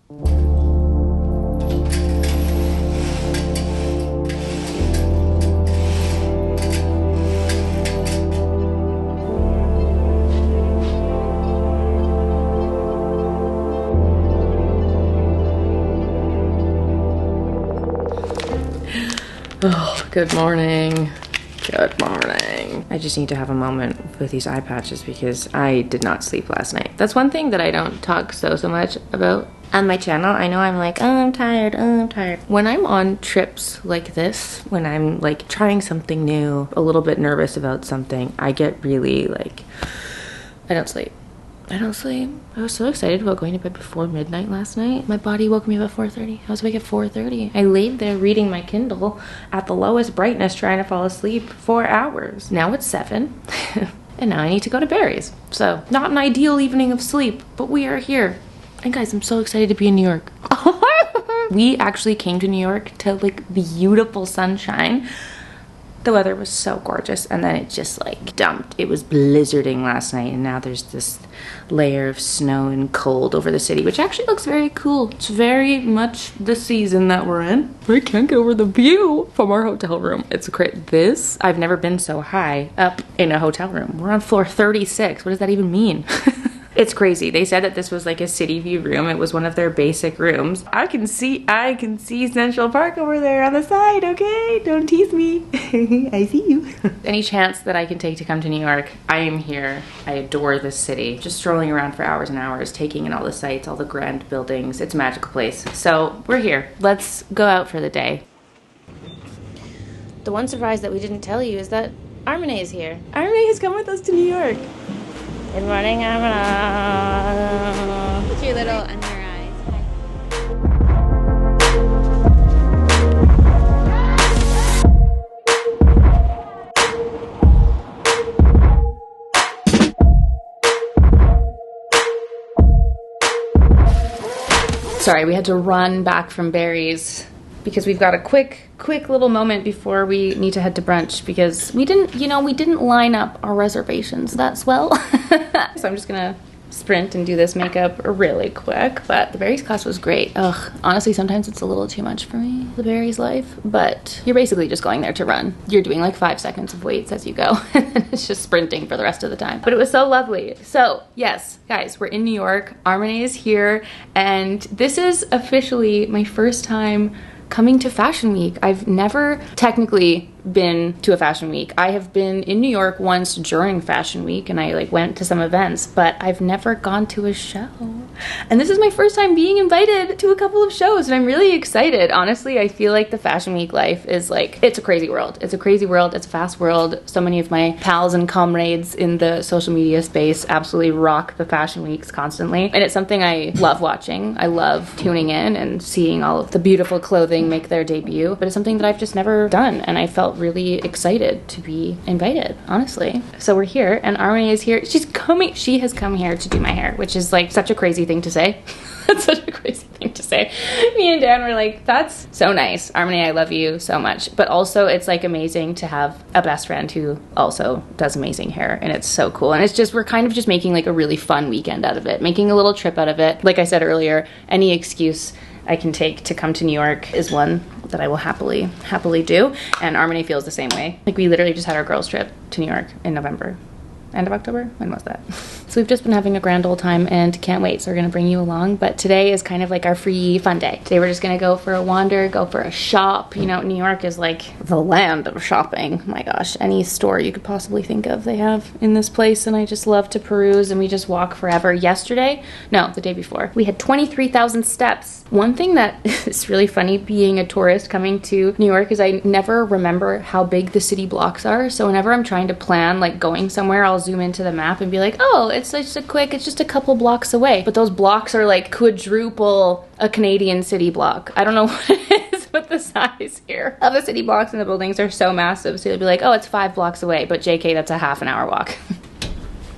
Oh, good morning. Good morning. I just need to have a moment with these eye patches because I did not sleep last night. That's one thing that I don't talk so much about on my channel. I know I'm like, oh, I'm tired, oh, I'm tired. When I'm on trips like this, when I'm like trying something new, a little bit nervous about something, I get really like, I don't sleep. I don't sleep. I was so excited about going to bed before midnight last night. My body woke me up at 4:30. I was awake at 4:30. I laid there reading my Kindle at the lowest brightness trying to fall asleep for hours. Now it's 7 and now I need to go to Barry's. So not an ideal evening of sleep, but we are here. And guys, I'm so excited to be in New York. We actually came to New York to like beautiful sunshine. The weather was so gorgeous and then it just like dumped. It was blizzarding last night and now there's this layer of snow and cold over the city, which actually looks very cool. It's very much the season that we're in. I can't get over the view from our hotel room. It's great. I've never been so high up in a hotel room. We're on floor 36. What does that even mean? It's crazy. They said that this was like a city view room. It was one of their basic rooms. I can see Central Park over there on the side, okay? Don't tease me. I see you. Any chance that I can take to come to New York, I am here. I adore this city. Just strolling around for hours and hours, taking in all the sights, all the grand buildings. It's a magical place. So we're here. Let's go out for the day. The one surprise that we didn't tell you is that Armene is here. Armene has come with us to New York. Good morning, Armene. Put your little under your eyes. Sorry, we had to run back from Barry's because we've got a quick little moment before we need to head to brunch because we didn't line up our reservations that well. So I'm just gonna sprint and do this makeup really quick, but the Barry's class was great. Ugh, honestly, sometimes it's a little too much for me, the Barry's life, but you're basically just going there to run. You're doing like 5 seconds of weights as you go, and it's just sprinting for the rest of the time. But it was so lovely. So yes, guys, we're in New York. Armene is here, and this is officially my first time coming to Fashion Week. I've never technically been to a fashion week. I have been in New York once during Fashion Week and I like went to some events, but I've never gone to a show. And this is my first time being invited to a couple of shows and I'm really excited. Honestly, I feel like the Fashion Week life is like, it's a crazy world. It's a crazy world. It's a fast world. So many of my pals and comrades in the social media space absolutely rock the Fashion Weeks constantly. And it's something I love watching. I love tuning in and seeing all of the beautiful clothing make their debut, but it's something that I've just never done and I felt really excited to be invited, honestly. So we're here and Armene is here. She has come here to do my hair, which is like such a crazy thing to say. That's such a crazy thing to say. Me and Dan were like, that's so nice. Armene, I love you so much. But also it's like amazing to have a best friend who also does amazing hair and it's so cool. And it's just, we're kind of just making like a really fun weekend out of it, making a little trip out of it. Like I said earlier, any excuse I can take to come to New York is one that I will happily do. And Armene feels the same way. Like we literally just had our girls trip to New York in November. End of October? When was that? So we've just been having a grand old time and can't wait. So we're gonna bring you along. But today is kind of like our free fun day. Today we're just gonna go for a wander, go for a shop. You know, New York is like the land of shopping. Oh my gosh, any store you could possibly think of they have in this place. And I just love to peruse and we just walk forever. The day before, we had 23,000 steps. One thing that is really funny being a tourist coming to New York is I never remember how big the city blocks are. So whenever I'm trying to plan like going somewhere, I'll zoom into the map and be like, oh, it's just a couple blocks away. But those blocks are like quadruple a Canadian city block. I don't know what it is, but the size here of the city blocks and the buildings are so massive. So you'll be like, oh, it's 5 blocks away. But JK, that's a half an hour walk.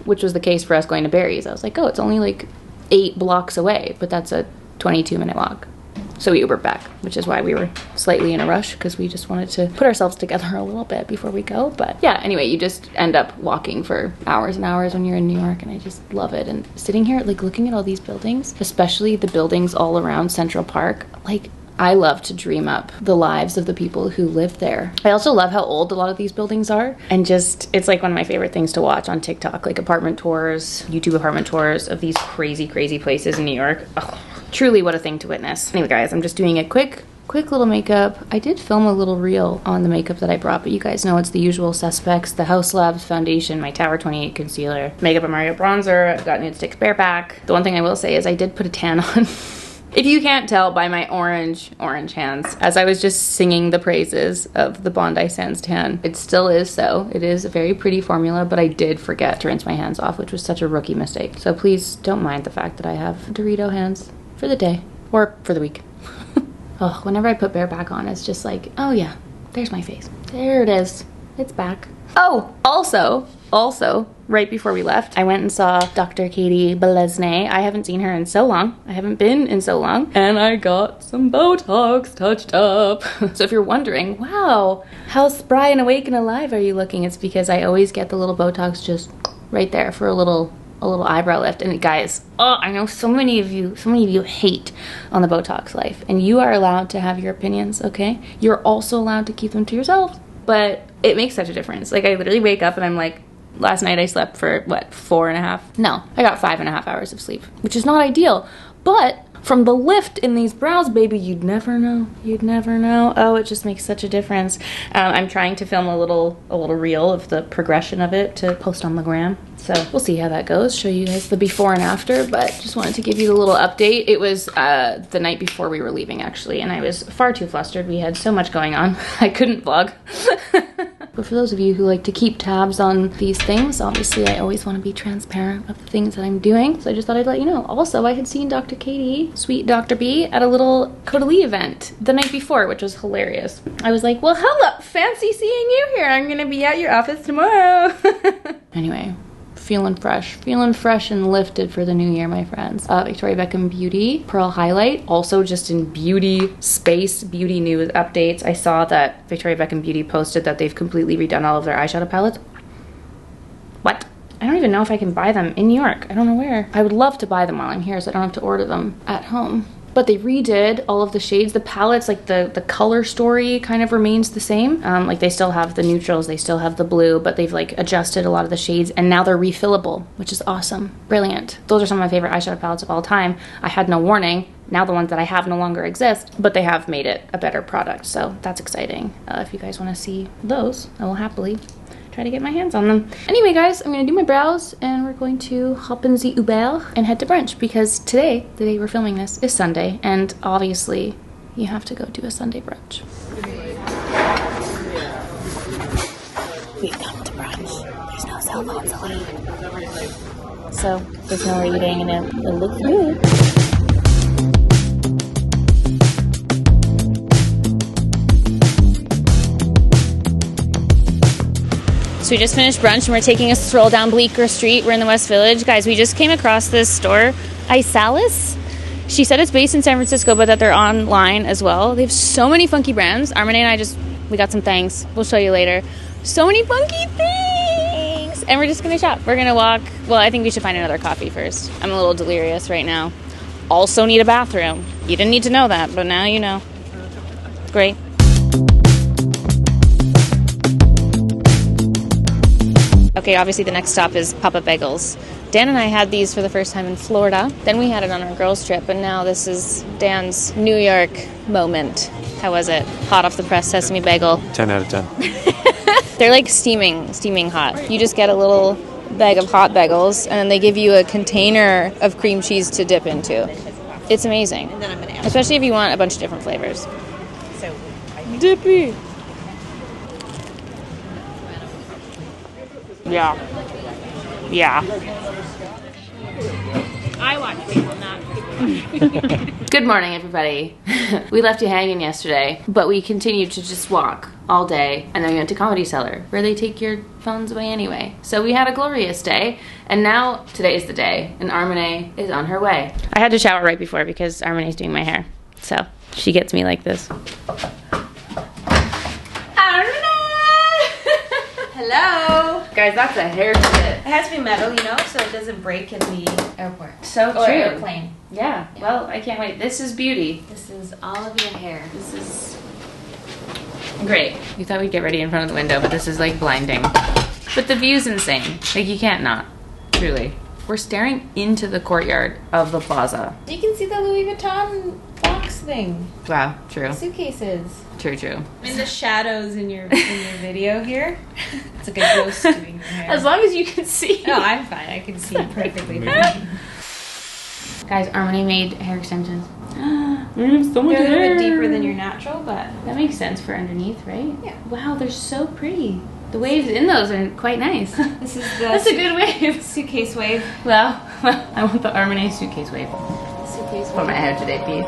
Which was the case for us going to Barry's. I was like, oh, it's only like 8 blocks away, but that's a 22-minute walk. So we Ubered back, which is why we were slightly in a rush, because we just wanted to put ourselves together a little bit before we go. But yeah, anyway, you just end up walking for hours and hours when you're in New York, and I just love it. And sitting here, like looking at all these buildings, especially the buildings all around Central Park, like I love to dream up the lives of the people who live there. I also love how old a lot of these buildings are, and just, it's like one of my favorite things to watch on TikTok, like apartment tours, YouTube apartment tours of these crazy, crazy places in New York. Oh, truly what a thing to witness. Anyway guys, I'm just doing a quick little makeup. I did film a little reel on the makeup that I brought, but you guys know it's the usual suspects: the House Labs foundation, my Tower 28 concealer, Makeup and Mario bronzer, I've got Nude Sticks Bareback. The one thing I will say is I did put a tan on. If you can't tell by my orange hands, as I was just singing the praises of the Bondi Sands tan, it still is so. It is a very pretty formula, but I did forget to rinse my hands off, which was such a rookie mistake. So please don't mind the fact that I have Dorito hands for the day, or for the week. Oh, whenever I put Bareback on, it's just like, oh yeah, there's my face. There it is. It's back. Oh, also, right before we left, I went and saw Dr. Katie Belesne. I haven't seen her in so long. I haven't been in so long. And I got some Botox touched up. So if you're wondering, wow, how spry and awake and alive are you looking? It's because I always get the little Botox just right there for a little eyebrow lift. And guys, oh, I know so many of you hate on the Botox life, and you are allowed to have your opinions, okay? You're also allowed to keep them to yourself, but it makes such a difference. Like, I literally wake up and I'm like, last night I slept for what, 4.5? No, I got 5.5 hours of sleep, which is not ideal, but from the lift in these brows, baby, you'd never know. You'd never know. Oh, it just makes such a difference. I'm trying to film a little reel of the progression of it to post on the gram. So we'll see how that goes. Show you guys the before and after, but just wanted to give you the little update. It was the night before we were leaving, actually, and I was far too flustered. We had so much going on. I couldn't vlog. But for those of you who like to keep tabs on these things, obviously I always want to be transparent of the things that I'm doing. So I just thought I'd let you know. Also, I had seen Dr. Katie, sweet Dr. B, at a little Caudalie event the night before, which was hilarious. I was like, well, hello, fancy seeing you here. I'm gonna be at your office tomorrow. Anyway, feeling fresh and lifted for the new year, my friends. Victoria Beckham Beauty Pearl Highlight, also just in beauty space, beauty news updates. I saw that Victoria Beckham Beauty posted that they've completely redone all of their eyeshadow palettes. What? I don't even know if I can buy them in New York. I don't know where. I would love to buy them while I'm here so I don't have to order them at home. But they redid all of the shades. The palettes, like the color story kind of remains the same. Like they still have the neutrals, they still have the blue, but they've like adjusted a lot of the shades, and now they're refillable, which is awesome. Brilliant. Those are some of my favorite eyeshadow palettes of all time. I had no warning. Now the ones that I have no longer exist, but they have made it a better product, so that's exciting. If you guys want to see those, I will happily try to get my hands on them. Anyway guys, I'm gonna do my brows and we're going to hop in the Uber and head to brunch, because today, the day we're filming this, is Sunday, and obviously you have to go do a Sunday brunch. We've come to brunch. There's no cell phones allowed. So there's no eating and it looks good. So we just finished brunch and we're taking a stroll down Bleecker Street. We're in the West Village. Guys, we just came across this store, Isalis. She said it's based in San Francisco, but that they're online as well. They have so many funky brands. Armene and I we got some things. We'll show you later. So many funky things. And we're just going to shop. We're going to walk. Well, I think we should find another coffee first. I'm a little delirious right now. Also need a bathroom. You didn't need to know that, but now you know. Great. Okay, obviously the next stop is Papa Bagels. Dan and I had these for the first time in Florida. Then we had it on our girls' trip, and now this is Dan's New York moment. How was it? Hot off the press sesame bagel. 10 out of 10. They're like steaming hot. You just get a little bag of hot bagels, and then they give you a container of cream cheese to dip into. It's amazing. And then I'm gonna add, especially if you want a bunch of different flavors. So dippy. Yeah. I watch people, not people. Good morning, everybody. We left you hanging yesterday, but we continued to just walk all day, and then we went to Comedy Cellar, where they take your phones away anyway. So we had a glorious day, and now today is the day, and Armene is on her way. I had to shower right before because Armene's doing my hair. So she gets me like this. Hello. Guys, that's a hair tip. It has to be metal, you know, so it doesn't break in the airport. So or true. airplane. Yeah. Well, I can't wait. This is beauty. This is all of your hair. This is great. We thought we'd get ready in front of the window, but this is like blinding. But the view's insane. Like you can't not. Truly. We're staring into the courtyard of the plaza. You can see the Louis Vuitton box thing. Wow. True. Suitcases. True. True. In the shadows in your video here. It's like a ghost doing your hair. As long as you can see. No, I'm fine. I can see perfectly fine. Guys, Armani made hair extensions. We have so much They're a little hair. bit deeper than your natural, but That makes sense for underneath, right? Yeah. Wow, they're so pretty. The waves in those are quite nice. this is the That's a good wave. suitcase wave. Well, I want the Armani suitcase wave Suitcase for wave. my hair today, please.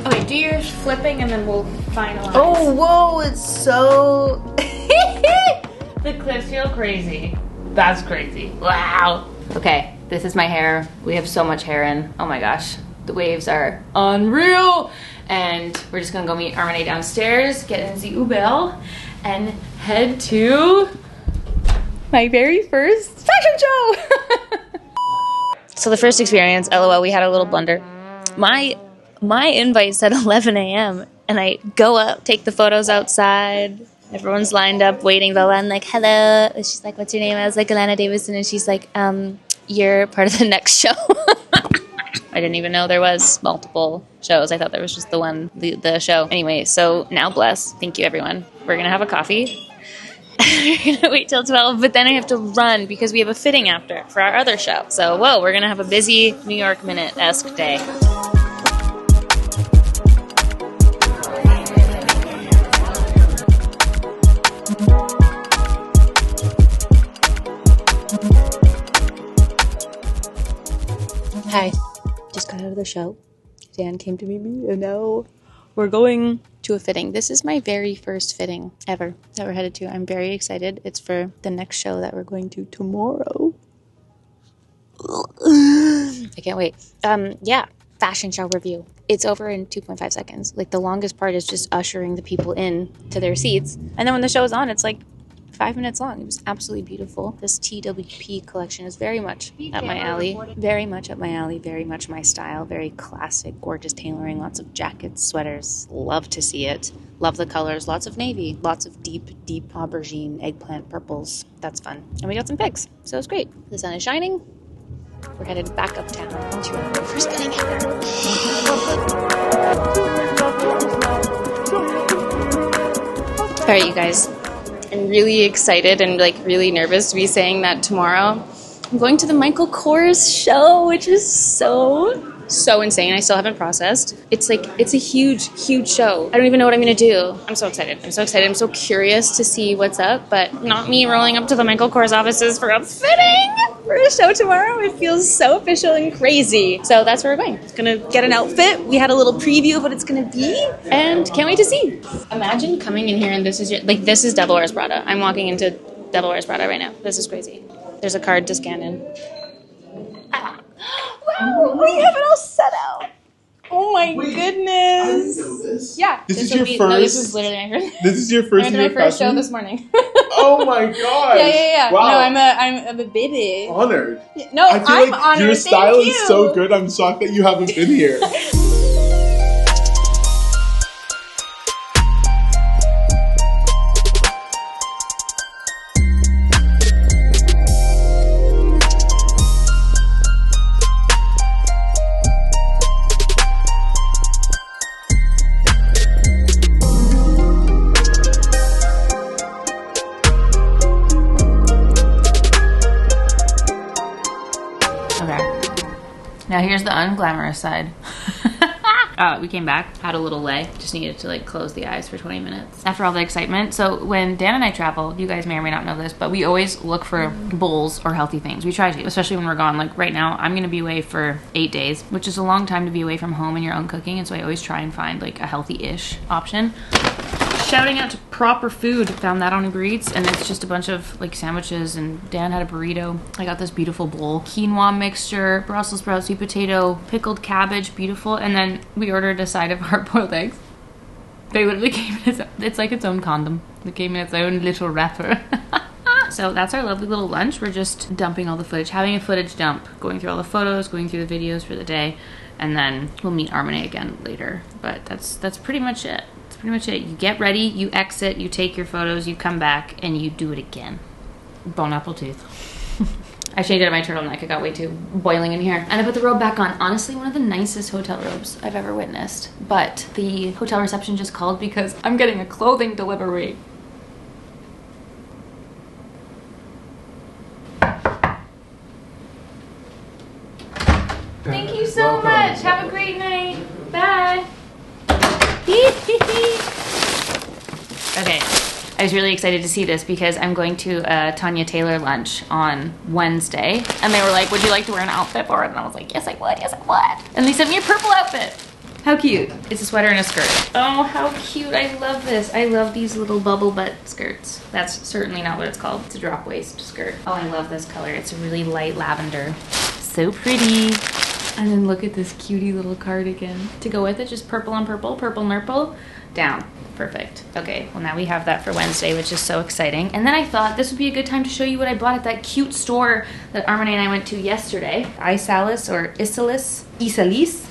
Okay, do your flipping and then we'll finalize. Oh, whoa, it's so... The clips feel crazy. That's crazy. Wow. Okay, this is my hair. We have so much hair in. Oh my gosh. The waves are unreal. And we're just gonna go meet Armani downstairs, get in the Uber, and head to my very first fashion show. So the first experience, LOL, we had a little blunder. My invite said 11 a.m. and I go up, take the photos outside. Everyone's lined up waiting. Bella, I'm like, hello. She's like, what's your name? I was like, Alana Davison. And she's like, you're part of the next show. I didn't even know there was multiple shows. I thought there was just the one, the show. Anyway, so now bless. Thank you, everyone. We're going to have a coffee. We're going to wait till 12, but then I have to run because we have a fitting after for our other show. So, whoa, we're going to have a busy New York Minute-esque day. Hi, just got out of the show. Dan came to meet me, and now we're going to a fitting. This is my very first fitting ever that we're headed to. I'm very excited. It's for the next show that we're going to tomorrow. I can't wait. Yeah, fashion show review. It's over in 2.5 seconds. Like, the longest part is just ushering the people in to their seats. And then when the show is on, it's like 5 minutes long. It was absolutely beautiful. This TWP collection is very much up my alley. Very much up my alley. Very much my style. Very classic, gorgeous tailoring. Lots of jackets, sweaters. Love to see it. Love the colors. Lots of navy. Lots of deep, deep aubergine, eggplant purples. That's fun. And we got some pics. So it's great. The sun is shining. We're headed back uptown to our first fitting ever. All right, you guys. I'm really excited and like really nervous to be saying that tomorrow I'm going to the Michael Kors show, which is so insane. I still haven't processed. It's a huge show. I don't even know what I'm gonna do. I'm so excited. I'm so curious to see what's up, but not me rolling up to the Michael Kors offices for a fitting for a show tomorrow. It feels so official and crazy. So that's where we're going. It's gonna get an outfit. We had a little preview of what it's gonna be, and can't wait to see. Imagine coming in here and this is Devil Wears Prada. I'm walking into Devil Wears Prada right now. This is crazy. There's a card to scan in. Wow, we have it all set out. Oh my goodness. I didn't know this. Yeah. This is your first. No, this is literally my first. This is your first. I went to my first show this morning. Oh my god. Yeah. Wow. No, I'm a baby. Honored. No, I feel I'm like honored. your style Thank is you. so good. I'm shocked that you haven't been here. Okay. Now here's the unglamorous side. We came back, had a little lay, just needed to like close the eyes for 20 minutes after all the excitement. So when Dan and I travel, you guys may or may not know this, but we always look for bowls or healthy things. We try to, especially when we're gone. Like right now, I'm gonna be away for 8 days, which is a long time to be away from home and your own cooking. And so I always try and find like a healthy-ish option. Shouting out to Proper Food, found that on Uber Eats, and it's just a bunch of like sandwiches, and Dan had a burrito. I got this beautiful bowl, quinoa mixture, Brussels sprouts, sweet potato, pickled cabbage, beautiful, and then we ordered a side of hard-boiled eggs. They literally came in it's like its own condom. It came in its own little wrapper. So that's our lovely little lunch. We're just dumping all the footage, having a footage dump, going through all the photos, going through the videos for the day, and then we'll meet Armene again later. But that's pretty much it. Pretty much it. You get ready, you exit, you take your photos, you come back, and you do it again. Bon appetit. I shaved out my turtleneck. It got way too boiling in here. And I put the robe back on. Honestly, one of the nicest hotel robes I've ever witnessed. But the hotel reception just called because I'm getting a clothing delivery. Thank you so much. Have a great night. Bye. Okay, I was really excited to see this because I'm going to a Tanya Taylor lunch on Wednesday, and they were like, would you like to wear an outfit for it? And I was like, yes I would, yes I would. And they sent me a purple outfit. How cute. It's a sweater and a skirt. Oh, how cute. I love this. I love these little bubble butt skirts. That's certainly not what it's called. It's a drop waist skirt. Oh, I love this color. It's a really light lavender. So pretty. And then look at this cutie little cardigan to go with it. Just purple on purple, purple nurple, down. Perfect. Okay, well now we have that for Wednesday, which is so exciting. And then I thought this would be a good time to show you what I bought at that cute store that Armene and I went to yesterday. Isalis or Isalis.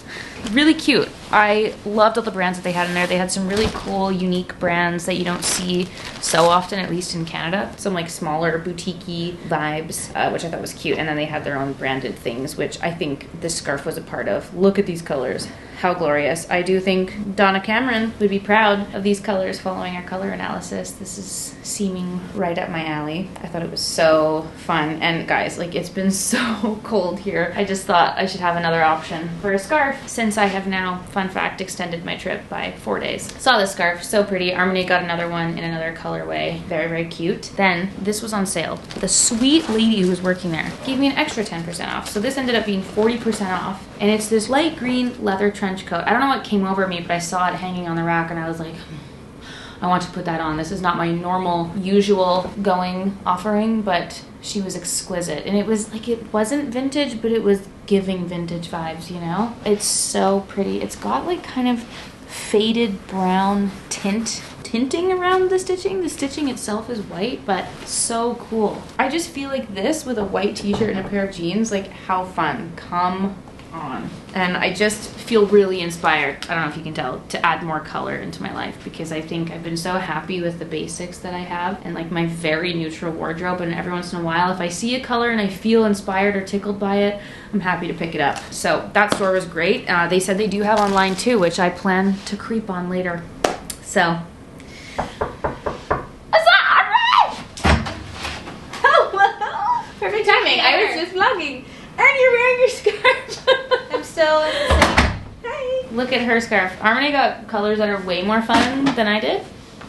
Really cute. I loved all the brands that they had in there. They had some really cool, unique brands that you don't see so often, at least in Canada. Some like smaller boutique-y vibes, which I thought was cute. And then they had their own branded things, which I think this scarf was a part of. Look at these colors. How glorious. I do think Donna Cameron would be proud of these colors following our color analysis. This is seeming right up my alley. I thought it was so fun. And guys, like it's been so cold here. I just thought I should have another option for a scarf since I have now, fun fact, extended my trip by 4 days. Saw this scarf, so pretty. Armene got another one in another colorway. Very, very cute. Then this was on sale. The sweet lady who was working there gave me an extra 10% off. So this ended up being 40% off. And it's this light green leather trench coat. I don't know what came over me, but I saw it hanging on the rack and I was like, I want to put that on. This is not my normal, usual going offering, but she was exquisite. And it was like, it wasn't vintage, but it was giving vintage vibes, you know? It's so pretty. It's got like kind of faded brown tinting around the stitching. The stitching itself is white, but so cool. I just feel like this with a white t-shirt and a pair of jeans, like how fun. Come on. And I just feel really inspired, I don't know if you can tell, to add more color into my life because I think I've been so happy with the basics that I have and like my very neutral wardrobe, and every once in a while if I see a color and I feel inspired or tickled by it, I'm happy to pick it up. So that store was great. They said they do have online too, which I plan to creep on later. So perfect timing. I was just vlogging. And you're wearing your scarf. I'm still in the same. Hi. Look at her scarf. Armene got colors that are way more fun than I did.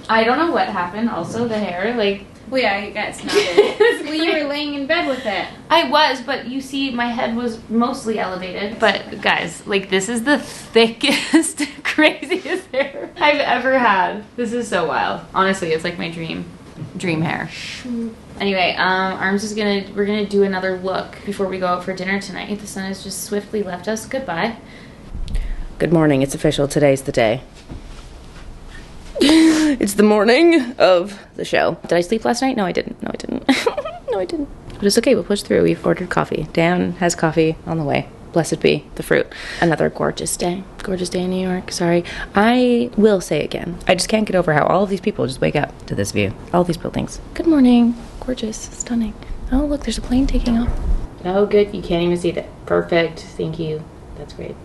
I don't know what happened. Also, the hair, like. Well, yeah, you got snotted. Well, you were laying in bed with it. I was, but you see, my head was mostly elevated. But guys, like, this is the thickest, craziest hair I've ever had. This is so wild. Honestly, it's like my dream hair. Anyway, Arms is we're gonna do another look before we go out for dinner tonight. The sun has just swiftly left us. Goodbye. Good morning. It's official. Today's the day. It's the morning of the show. Did I sleep last night? No, I didn't. No, I didn't. No, I didn't. But it's okay. We'll push through. We've ordered coffee. Dan has coffee on the way. Blessed be the fruit. Another gorgeous day. Gorgeous day in New York. Sorry. I will say again, I just can't get over how all of these people just wake up to this view. All these buildings. Good morning. Gorgeous. Stunning. Oh, look, there's a plane taking off. Oh, good. You can't even see that. Perfect. Thank you. That's great.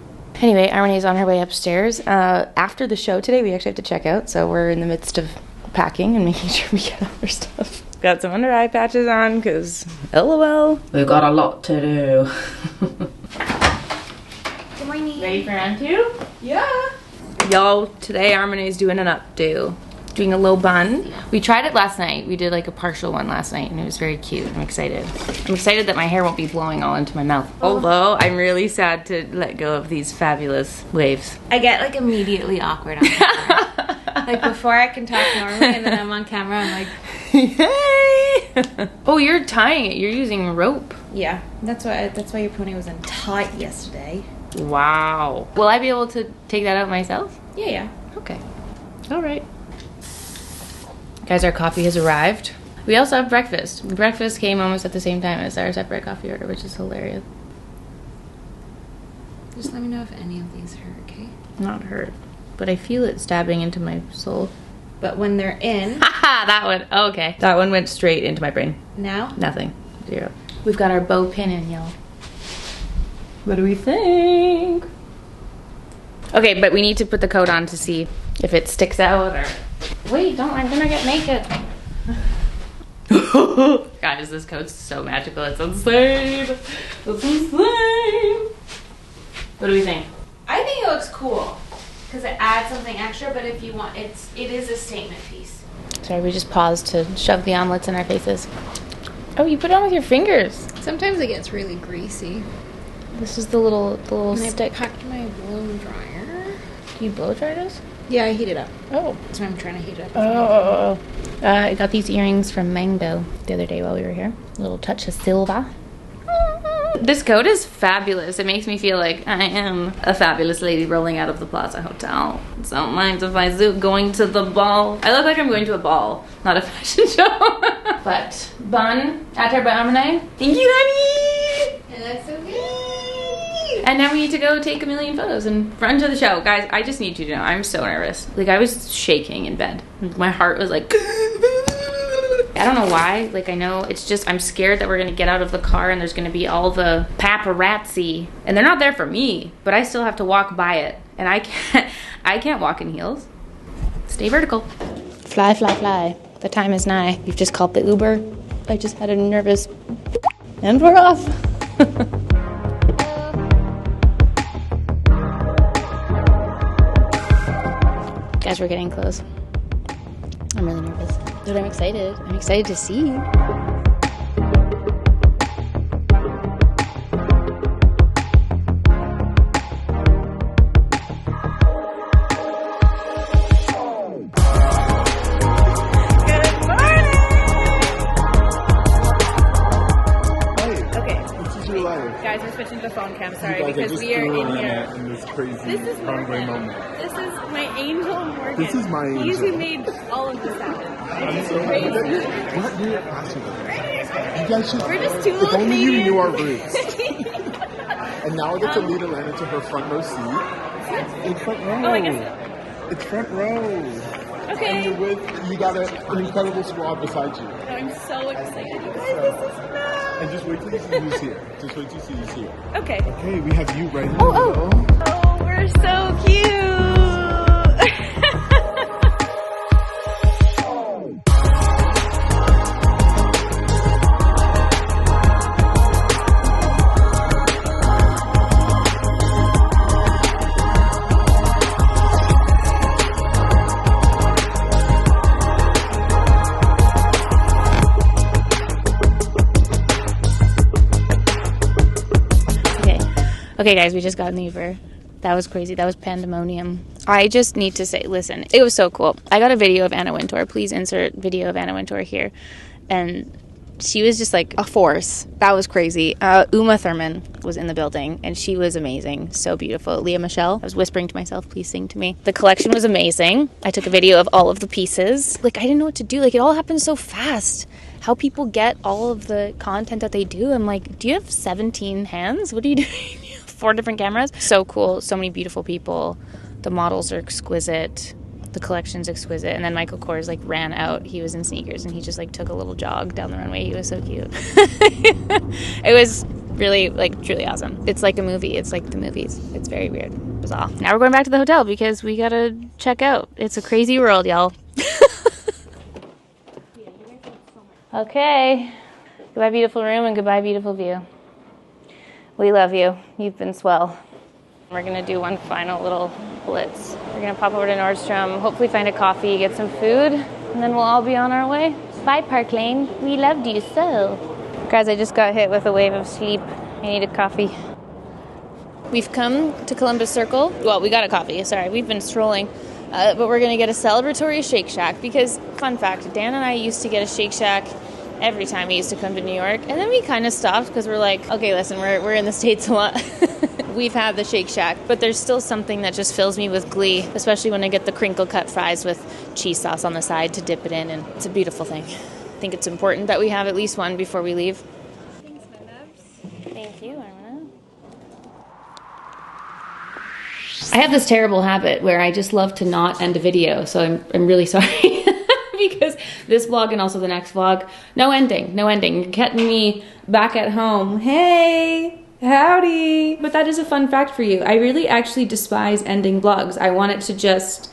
Anyway, Armene's on her way upstairs. After the show today, we actually have to check out, so we're in the midst of packing and making sure we get all our stuff. Got some under eye patches on, because LOL. We've got a lot to do. Good morning. Ready for round two? Yeah. Y'all, today Armane's doing an updo. Doing a low bun. We tried it last night. We did like a partial one last night and it was very cute. I'm excited. I'm excited that my hair won't be blowing all into my mouth. Although I'm really sad to let go of these fabulous waves. I get like immediately awkward on camera. Like before I can talk normally and then I'm on camera, I'm like, Yay! Oh, you're tying it. You're using rope. yeah, that's why your pony was untied yesterday. Wow. Will I be able to take that out myself? Yeah. Okay. All right. Guys, our coffee has arrived. We also have breakfast. Breakfast came almost at the same time as our separate coffee order, which is hilarious. Just let me know if any of these hurt, okay? Not hurt, but I feel it stabbing into my soul. But when they're in, Haha, that one. Oh, okay. That one went straight into my brain. now, Nothing. 0. We've got our bow pin in, y'all. What do we think? Okay, but we need to put the coat on to see if it sticks out or... Wait, don't, I'm gonna get naked. Guys, this coat's so magical. It's insane. It's insane. What do we think? I think it looks cool because it adds something extra. But if you want, it is a statement piece. Sorry, we just paused to shove the omelets in our faces. Oh, you put it on with your fingers. Sometimes it gets really greasy. This is the little And stick. I packed my blow dryer. Do you blow dry this? Yeah, I heat it up. Oh. That's why I'm trying to heat it up. Oh. I got these earrings from Mango the other day while we were here. A little touch of silver. This coat is fabulous. It makes me feel like I am a fabulous lady rolling out of the Plaza Hotel. Don't mind if I zoom going to the ball. I look like I'm going to a ball, not a fashion show. But bun, atar Armane. Thank you, honey. It looks so good. And now we need to go take a million photos and run to the show. Guys, I just need you to know, I'm so nervous. Like, I was shaking in bed. My heart was like... I don't know why. Like, I know it's just, I'm scared that we're going to get out of the car and there's going to be all the paparazzi. And they're not there for me, but I still have to walk by it. And I can't walk in heels. Stay vertical. Fly, fly, fly. The time is nigh. You've just called the Uber. I just had a nervous... And we're off. Guys, we're getting close. I'm really nervous, but I'm excited. I'm excited to see. Guys, we're switching to the phone cam. Sorry, You guys, I because just we are threw in Anna here. in this crazy This is runway Morgan. moment. This is my angel Morgan. This is my He's angel. who made all of this happen. I'm so happy that you're what we're passionate. You guys should. We're just two If little only you Canadians. knew our roots. And now I get to lead Alana to her front row seat. It's front row. Oh, I guess It's front row. Okay. And you're with, you got an incredible squad beside you. I'm so excited. You guys, this is fun. And just wait till you see who's here. Just wait till you see who's here. Okay. Okay, we have you right here. Oh, we're so cute. Okay, guys, we just got an Uber. That was crazy. That was pandemonium. I just need to say, listen, it was so cool. I got a video of Anna Wintour. Please insert video of Anna Wintour here. And she was just like a force. That was crazy. Uma Thurman was in the building, and she was amazing. So beautiful. Leah Michelle. I was whispering to myself, please sing to me. The collection was amazing. I took a video of all of the pieces. Like, I didn't know what to do. Like, it all happened so fast. How people get all of the content that they do. I'm like, do you have 17 hands? What are you doing? 4 different cameras. So cool. So many beautiful people. The models are exquisite. The collection's exquisite. And then Michael Kors like ran out. He was in sneakers and he just like took a little jog down the runway. He was so cute. It was really like truly awesome. It's like a movie. It's like the movies. It's very weird. Bizarre. Now we're going back to the hotel because we gotta check out. It's a crazy world, y'all. Okay. Goodbye, beautiful room, and goodbye, beautiful view. We love you. You've been swell. We're gonna do one final little blitz. We're gonna pop over to Nordstrom, hopefully find a coffee, get some food, and then we'll all be on our way. Bye, Park Lane. We loved you so. Guys, I just got hit with a wave of sleep. I needed coffee. We've come to Columbus Circle. Well, we got a coffee, sorry. We've been strolling. But we're gonna get a celebratory Shake Shack because, fun fact, Dan and I used to get a Shake Shack every time we used to come to New York. And then we kind of stopped because we're like, okay, listen, we're in the States a lot. We've had the Shake Shack, but there's still something that just fills me with glee, especially when I get the crinkle cut fries with cheese sauce on the side to dip it in, and it's a beautiful thing. I think it's important that we have at least one before we leave. Thanks, my loves. Thank you, Armina. I have this terrible habit where I just love to not end a video, so I'm really sorry. Because this vlog and also the next vlog, no ending. You're getting me back at home. Hey! Howdy! But that is a fun fact for you. I really actually despise ending vlogs. I want it to just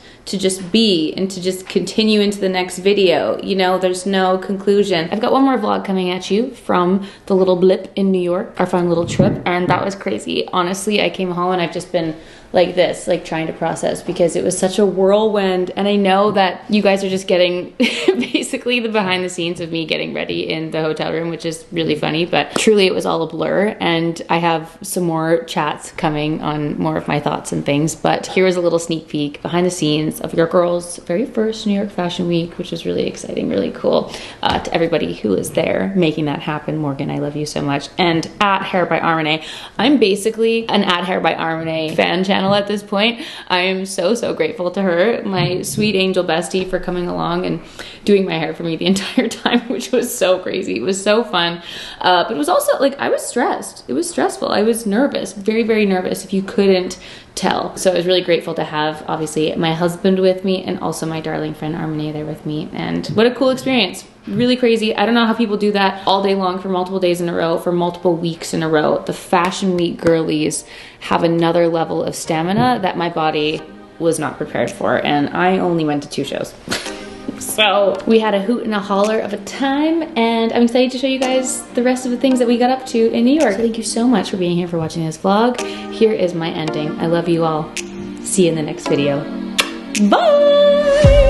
be and to just continue into the next video. You know, there's no conclusion. I've got one more vlog coming at you from the little blip in New York, our fun little trip, and that was crazy. Honestly, I came home and I've just been like this, like trying to process because it was such a whirlwind. And I know that you guys are just getting basically the behind the scenes of me getting ready in the hotel room, which is really funny, but truly it was all a blur. And I have some more chats coming on more of my thoughts and things, but here is a little sneak peek behind the scenes of your girls' very first New York Fashion Week, which was really exciting, really cool. To everybody who is there making that happen, Morgan, I love you so much. And at Hair by Armine, I'm basically an at Hair by Armine fan channel at this point. I am so grateful to her, my sweet angel bestie, for coming along and doing my hair for me the entire time, which was so crazy. It was so fun. But it was also like, I was stressed. It was stressful. I was nervous, very nervous, if you couldn't tell. So I was really grateful to have, obviously, my husband with me and also my darling friend Armine there with me. And what a cool experience. Really crazy. I don't know how people do that all day long for multiple days in a row, for multiple weeks in a row. The Fashion Week girlies have another level of stamina that my body was not prepared for, and I only went to 2 shows. So we had a hoot and a holler of a time, and I'm excited to show you guys the rest of the things that we got up to in New York. So thank you so much for being here, for watching this vlog. Here is my ending. I love you all. See you in the next video. Bye!